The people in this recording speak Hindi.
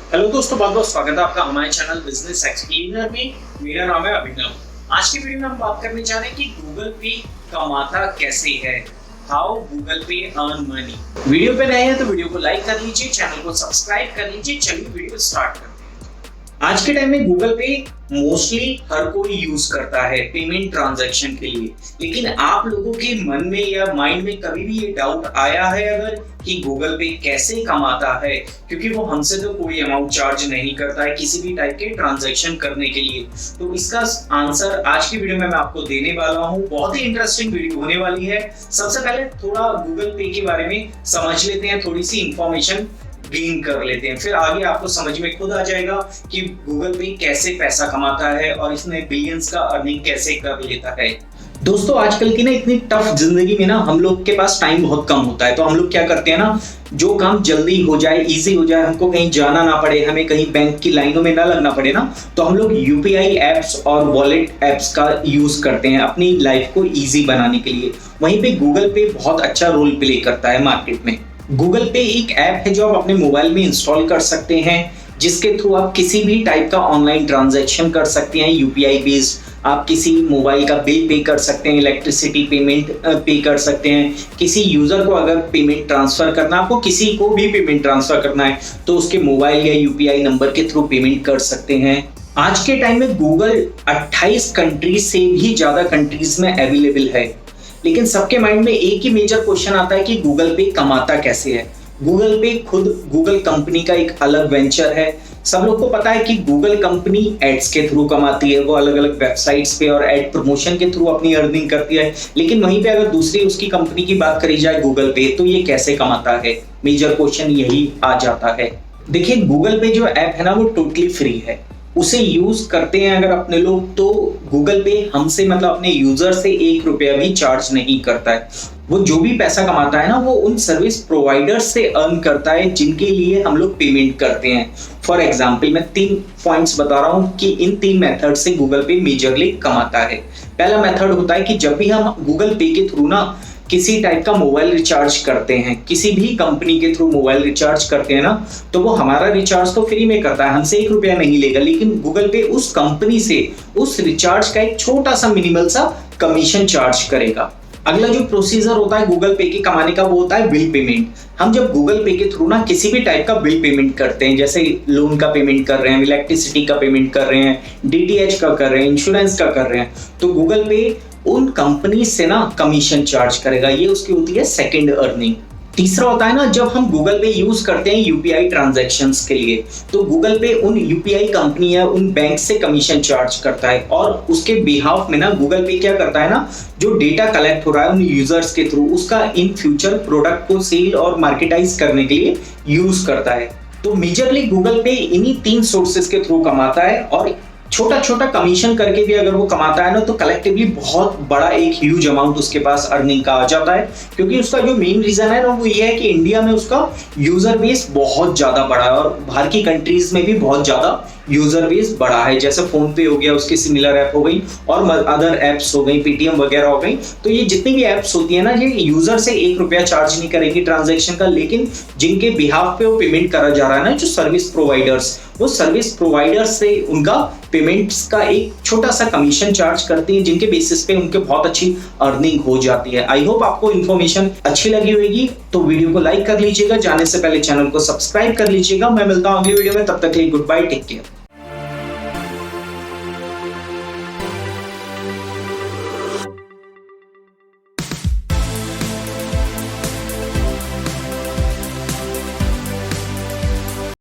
हेलो दोस्तों, बहुत बहुत स्वागत है आपका हमारे चैनल बिजनेस एक्सप्लेनर में। मेरा नाम है अभिनव। आज की वीडियो में हम बात करने जा रहे हैं कि गूगल पे कमाता कैसे है, हाउ गूगल पे अर्न मनी। वीडियो पे नए हैं तो वीडियो को लाइक कर लीजिए, चैनल को सब्सक्राइब कर लीजिए। चलिए वीडियो स्टार्ट करते हैं। आज के टाइम में गूगल पे मोस्टली हर कोई यूज करता है पेमेंट ट्रांजैक्शन के लिए, लेकिन आप लोगों के मन में या माइंड में कभी भी ये डाउट आया है अगर कि गूगल पे कैसे कमाता है, क्योंकि वो हमसे तो कोई अमाउंट चार्ज नहीं करता है किसी भी टाइप के ट्रांजैक्शन करने के लिए। तो इसका आंसर आज की वीडियो में मैं आपको देने वाला हूँ। बहुत ही इंटरेस्टिंग वीडियो होने वाली है। सबसे पहले थोड़ा गूगल पे के बारे में समझ लेते हैं, थोड़ी सी इंफॉर्मेशन गेन कर लेते हैं, फिर आगे आपको समझ में खुद आ जाएगा कि गूगल पे कैसे पैसा कमाता है और इसमें बिलियंस का अर्निंग कैसे कर लेता है। दोस्तों, आजकल की ना इतनी टफ जिंदगी में ना हम लोग के पास टाइम बहुत कम होता है, तो हम लोग क्या करते हैं ना, जो काम जल्दी हो जाए, इजी हो जाए, हमको कहीं जाना ना पड़े, हमें कहीं बैंक की लाइनों में ना लगना पड़े ना, तो हम लोग यूपीआई एप्स और वॉलेट एप्स का यूज करते हैं अपनी लाइफ को इजी बनाने के लिए। वहीं पे गूगल पे बहुत अच्छा रोल प्ले करता है मार्केट में। गूगल पे एक ऐप है जो आप अपने मोबाइल में इंस्टॉल कर सकते हैं, जिसके थ्रू आप किसी भी टाइप का ऑनलाइन ट्रांजैक्शन कर सकते हैं यूपीआई बेस्ड। आप किसी मोबाइल का बिल पे कर सकते हैं, इलेक्ट्रिसिटी पेमेंट पे कर सकते हैं। किसी यूजर को अगर पेमेंट ट्रांसफर करना, आपको किसी को भी पेमेंट ट्रांसफर करना है तो उसके मोबाइल या यूपीआई नंबर के थ्रू पेमेंट कर सकते हैं। आज के टाइम में गूगल 28 कंट्रीज से भी ज्यादा कंट्रीज में अवेलेबल है, लेकिन सबके माइंड में एक ही मेजर क्वेश्चन आता है कि गूगल पे कमाता कैसे है। गूगल पे खुद गूगल कंपनी का एक अलग वेंचर है। सब लोग को पता है कि गूगल कंपनी एड्स के थ्रू कमाती है, वो अलग अलग वेबसाइट्स पे और एड प्रमोशन के थ्रू अपनी अर्निंग करती है। लेकिन वहीं पे अगर दूसरी उसकी कंपनी की बात करी जाए गूगल पे, तो ये कैसे कमाता है, मेजर क्वेश्चन यही आ जाता है। देखिए, गूगल पे जो ऐप है ना वो टोटली फ्री है। उसे यूज करते हैं अगर अपने लोग, तो गूगल पे हमसे मतलब अपने यूजर से 1 रुपया भी चार्ज नहीं करता है। वो जो भी पैसा कमाता है ना वो उन सर्विस प्रोवाइडर्स से अर्न करता है जिनके लिए हम लोग पेमेंट करते हैं। फॉर एग्जाम्पल मैं 3 पॉइंट्स बता रहा हूँ कि इन 3 मेथड से गूगल पे मेजरली कमाता है। पहला मेथड होता है कि जब भी हम गूगल पे के थ्रू ना किसी टाइप का मोबाइल रिचार्ज करते हैं, किसी भी कंपनी के थ्रू मोबाइल रिचार्ज करते हैं ना, तो वो हमारा रिचार्ज तो फ्री में करता है, हमसे 1 रुपया नहीं लेगा, लेकिन गूगल पे उस कंपनी से उस रिचार्ज का एक छोटा सा मिनिमल सा कमीशन चार्ज करेगा। अगला जो प्रोसीजर होता है गूगल पे के कमाने का वो होता है बिल पेमेंट। हम जब गूगल पे के थ्रू ना किसी भी टाइप का बिल पेमेंट करते हैं, जैसे लोन का पेमेंट कर रहे हैं, इलेक्ट्रिसिटी का पेमेंट कर रहे हैं, डीटीएच का कर रहे हैं, इंश्योरेंस का कर रहे हैं, तो गूगल पे उन कंपनी से ना कमीशन चार्ज करेगा। ये उसकी होती है सेकंड अर्निंग। तीसरा होता है ना, जब हम गूगल पे यूज करते हैं यूपीआई ट्रांजैक्शंस के लिए, तो गूगल पे उन यूपीआई कंपनी या उन बैंक से कमीशन चार्ज करता है, और उसके बिहाफ में ना गूगल पे क्या करता है ना, जो डेटा कलेक्ट हो रहा है उन यूजर्स के थ्रू, उसका इन फ्यूचर प्रोडक्ट को सेल और मार्केटाइज करने के लिए यूज करता है। तो मेजरली गूगल पे इन्हीं 3 सोर्सेस के थ्रू कमाता है, और छोटा छोटा कमीशन करके भी अगर वो कमाता है ना, तो कलेक्टिवली बहुत बड़ा एक ह्यूज अमाउंट उसके पास अर्निंग का आ जाता है। क्योंकि उसका जो मेन रीजन है ना वो ये है कि इंडिया में उसका यूजर बेस बहुत ज्यादा बड़ा है, और बाहर की कंट्रीज में भी बहुत ज्यादा यूजर बेस बड़ा है। जैसे फोन पे हो गया, उसकी सिमिलर ऐप हो गई, और अदर एप्स हो गई, पेटीएम वगैरह हो गई। तो ये जितनी भी एप्स होती है ना, ये यूजर से 1 रुपया चार्ज नहीं करेगी ट्रांजैक्शन का, लेकिन जिनके बिहाफ पे वो पेमेंट करा जा रहा है ना, जो सर्विस प्रोवाइडर्स, वो सर्विस प्रोवाइडर्स से उनका पेमेंट्स का एक छोटा सा कमीशन चार्ज करती है, जिनके बेसिस पे उनके बहुत अच्छी अर्निंग हो जाती है। आई होप आपको इन्फॉर्मेशन अच्छी लगी होगी, तो वीडियो को लाइक कर लीजिएगा, जाने से पहले चैनल को सब्सक्राइब कर लीजिएगा। मैं मिलता हूँ अगली वीडियो में, तब तक के लिए गुड बाय, टेक केयर।